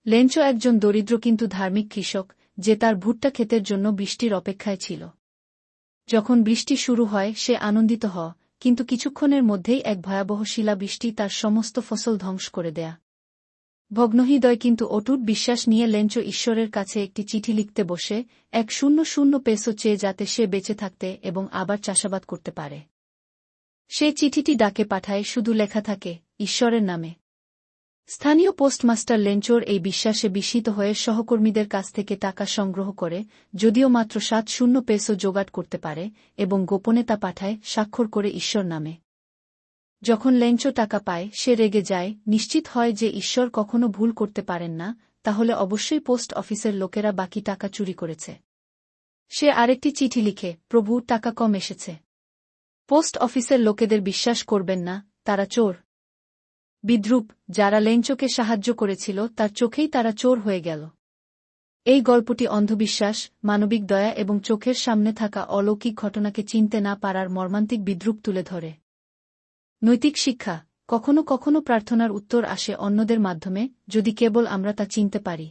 Lencho একজন দরিদ্র কিন্তু ধার্মিক কৃষক, যে তার ভুট্টা ক্ষেতের জন্য বৃষ্টির অপেক্ষায় ছিল। যখন বৃষ্টি শুরু হয় সে আনন্দিত হয়, কিন্তু কিছুক্ষণের মধ্যেই এক ভয়াবহ শিলাবৃষ্টি তার সমস্ত ফসল ধ্বংস করে দেয়া। ভগ্নহৃদয় কিন্তু অটুট বিশ্বাস নিয়ে লেঞ্চো ঈশ্বরের কাছে একটি চিঠি লিখতে বসে, 100 পেসো চেয়ে যাতে সে বেঁচে থাকতে এবং আবার চাষাবাদ করতে পারে। সে চিঠিটি ডাকে পাঠায়, শুধু লেখা থাকে, ঈশ্বরের নামে। স্থানীয় পোস্টমাস্টার লেঞ্চোর এই বিশ্বাসে বিস্মিত হয়ে সহকর্মীদের কাছ থেকে টাকা সংগ্রহ করে, যদিও মাত্র 70 পেসো জোগাড় করতে পারে, এবং গোপনে তা পাঠায়, স্বাক্ষর করে ঈশ্বর নামে। যখন লেঞ্চো টাকা পায় সে রেগে যায়, নিশ্চিত হয় যে ঈশ্বর কখনো ভুল করতে পারেন না, তাহলে অবশ্যই পোস্ট অফিসের লোকেরা বাকি টাকা চুরি করেছে। সে আরেকটি চিঠি লিখে, প্রভু, টাকা কম এসেছে। পোস্ট অফিসের লোকেদের বিশ্বাস করবেন না, তারা চোর। বিদ্রূপ, যারা লেঞ্চোকে সাহায্য করেছিল তার চোখেই তারা চোর হয়ে গেল। এই গল্পটি অন্ধবিশ্বাস, মানবিক দয়া এবং চোখের সামনে থাকা অলৌকিক ঘটনাকে চিনতে না পারার মর্মান্তিক বিদ্রূপ তুলে ধরে। নৈতিক শিক্ষা, কখনো কখনো প্রার্থনার উত্তর আসে অন্যদের মাধ্যমে, যদি কেবল আমরা তা চিনতে পারি।